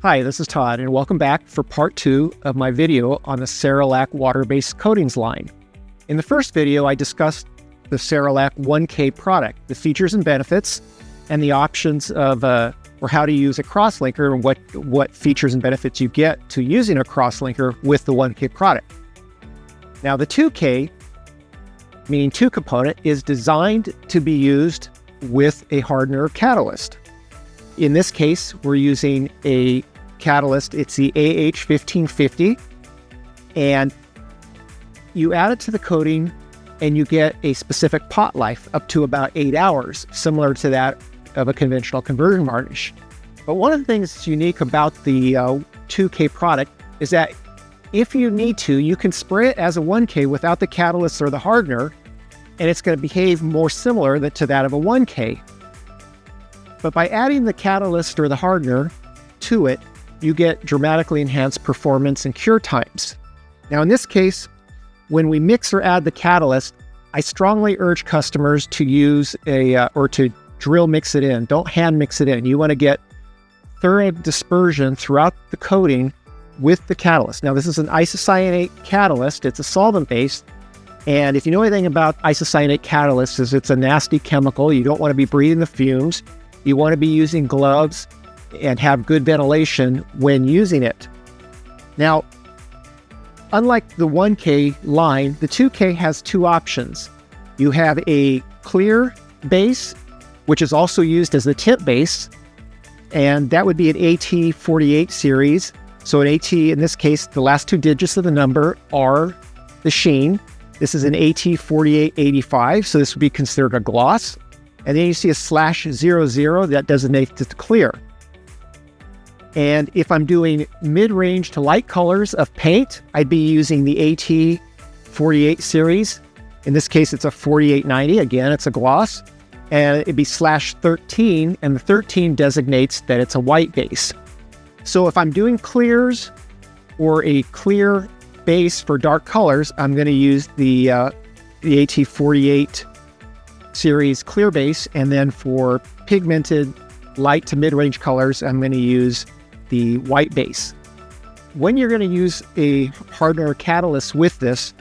Hi, this is Todd, and welcome back for part 2 of my video on the Sayerlack water-based coatings line. In the first video, I discussed the Sayerlack 1K product, the features and benefits, and the options of or how to use a crosslinker and what features and benefits you get to using a crosslinker with the 1K product. Now, the 2K, meaning 2-component, is designed to be used with a hardener catalyst. In this case, we're using a catalyst. It's the AH1550, and you add it to the coating and you get a specific pot life up to about 8 hours, similar to that of a conventional conversion varnish. But one of the things that's unique about the 2K product is that if you need to, you can spray it as a 1K without the catalyst or the hardener, and it's going to behave more similar to that of a 1K. But by adding the catalyst or the hardener to it, you get dramatically enhanced performance and cure times. Now, in this case, when we mix or add the catalyst, I strongly urge customers to use or to drill mix it in. Don't hand mix it in. You want to get thorough dispersion throughout the coating with the catalyst. Now, this is an isocyanate catalyst. It's a solvent-based. And if you know anything about isocyanate catalysts, it's a nasty chemical. You don't want to be breathing the fumes. You want to be using gloves and have good ventilation when using it. Now, unlike the 1K line, the 2K has two options. You have a clear base, which is also used as the tint base, and that would be an AT48 series. So an AT, in this case, the last two digits of the number are the sheen. This is an AT4885, so this would be considered a gloss. And then you see a /00 that designates it clear. And if I'm doing mid-range to light colors of paint, I'd be using the AT48 series. In this case, it's a 4890. Again, it's a gloss. And it'd be /13, and the 13 designates that it's a white base. So if I'm doing clears or a clear base for dark colors, I'm going to use the AT48 series clear base, and then for pigmented light to mid-range colors, I'm going to use the white base. When you're going to use a hardener catalyst with this,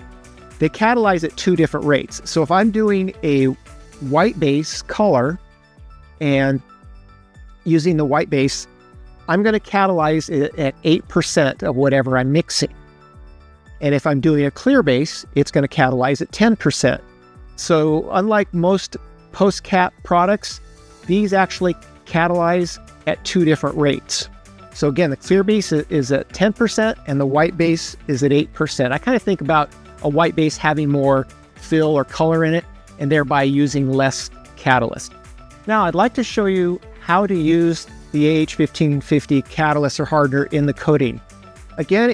they catalyze at two different rates. So if I'm doing a white base color and using the white base, I'm going to catalyze it at 8% of whatever I'm mixing. And if I'm doing a clear base, it's going to catalyze at 10%. So unlike most post-cap products, these actually catalyze at two different rates. So again, the clear base is at 10% and the white base is at 8%. I kind of think about a white base having more fill or color in it and thereby using less catalyst. Now, I'd like to show you how to use the AH1550 catalyst or hardener in the coating. Again,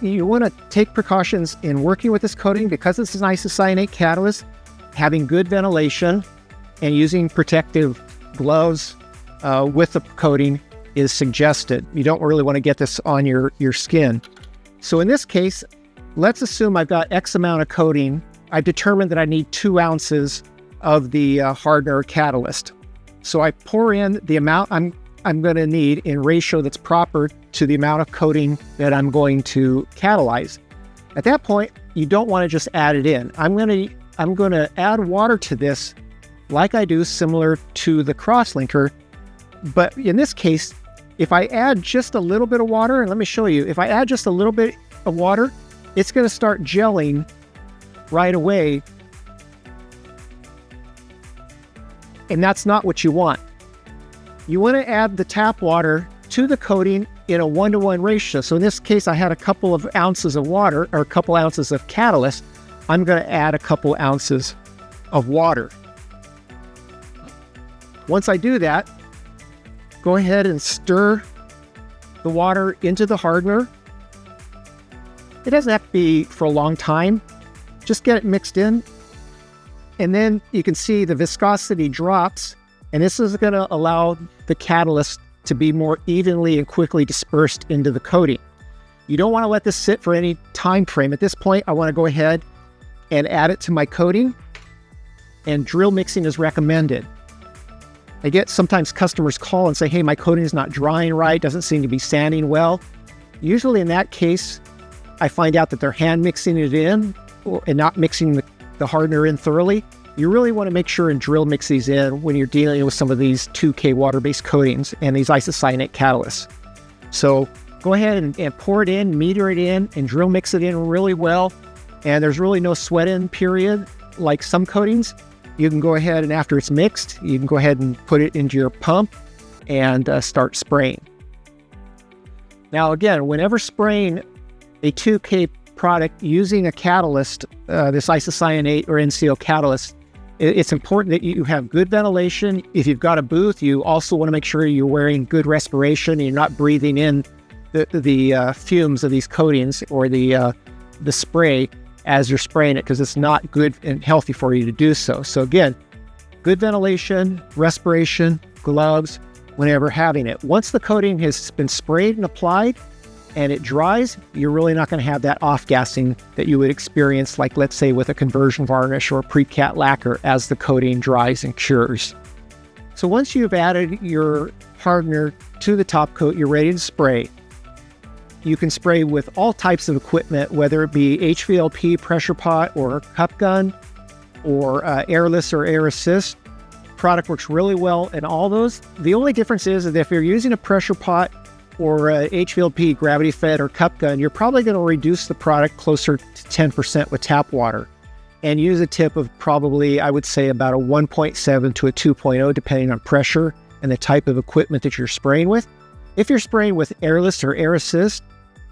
you want to take precautions in working with this coating because it's an isocyanate catalyst. Having good ventilation and using protective gloves with the coating is suggested. You don't really want to get this on your skin. So in this case, let's assume I've got X amount of coating. I've determined that I need 2 ounces of the hardener catalyst. So I pour in the amount I'm going to need in ratio that's proper to the amount of coating that I'm going to catalyze. At that point, you don't want to just add it in. I'm going to add water to this like I do similar to the crosslinker. But in this case, if I add just a little bit of water, and let me show you, if I add just a little bit of water, it's going to start gelling right away. And that's not what you want. You want to add the tap water to the coating in a 1-to-1 ratio. So in this case, I had a couple of ounces of water or a couple ounces of catalyst. I'm going to add a couple ounces of water. Once I do that, go ahead and stir the water into the hardener. It doesn't have to be for a long time. Just get it mixed in. And then you can see the viscosity drops. And this is going to allow the catalyst to be more evenly and quickly dispersed into the coating. You don't want to let this sit for any time frame. At this point, I want to go ahead and add it to my coating, and drill mixing is recommended. I get sometimes customers call and say, hey, my coating is not drying right, doesn't seem to be sanding well. Usually in that case, I find out that they're hand mixing it in and not mixing the hardener in thoroughly. You really want to make sure and drill mix these in when you're dealing with some of these 2K water-based coatings and these isocyanate catalysts. So go ahead and pour it in, meter it in, and drill mix it in really well. And there's really no sweat in period like some coatings. You can go ahead and after it's mixed, you can go ahead and put it into your pump and start spraying. Now again, whenever spraying a 2K product using a catalyst, this isocyanate or NCO catalyst, it's important that you have good ventilation. If you've got a booth, you also want to make sure you're wearing good respiration and you're not breathing in the fumes of these coatings or the spray as you're spraying it, because it's not good and healthy for you to do so. So again, good ventilation, respiration, gloves, whenever having it. Once the coating has been sprayed and applied and it dries, you're really not going to have that off-gassing that you would experience, like let's say with a conversion varnish or pre-cat lacquer as the coating dries and cures. So once you've added your hardener to the top coat, you're ready to spray. You can spray with all types of equipment, whether it be HVLP, pressure pot, or cup gun, or airless or air assist. Product works really well in all those. The only difference is that if you're using a pressure pot or HVLP, gravity fed, or cup gun, you're probably going to reduce the product closer to 10% with tap water and use a tip of probably, I would say, about a 1.7 to a 2.0, depending on pressure and the type of equipment that you're spraying with. If you're spraying with airless or air assist,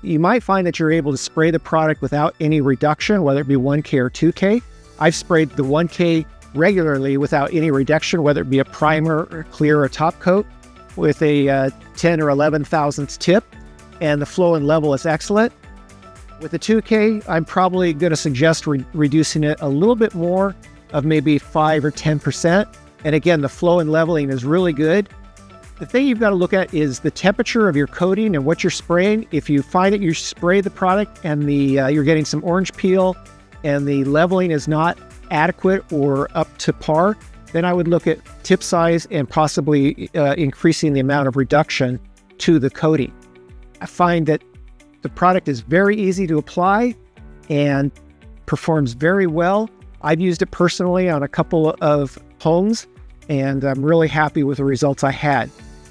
you might find that you're able to spray the product without any reduction, whether it be 1K or 2K. I've sprayed the 1K regularly without any reduction, whether it be a primer or clear or top coat, with a 10 or 11 thousandths tip, and the flow and level is excellent. With the 2K, I'm probably going to suggest reducing it a little bit more, of maybe 5 or 10%. And again, the flow and leveling is really good. The thing you've got to look at is the temperature of your coating and what you're spraying. If you find that you spray the product and you're getting some orange peel and the leveling is not adequate or up to par, then I would look at tip size and possibly increasing the amount of reduction to the coating. I find that the product is very easy to apply and performs very well. I've used it personally on a couple of homes, and I'm really happy with the results I had.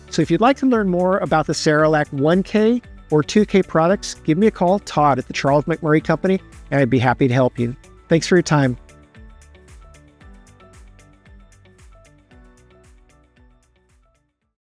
So if you'd like to learn more about the Sayerlack 1K or 2K products, give me a call, Todd at the Charles McMurray Company, and I'd be happy to help you. Thanks for your time.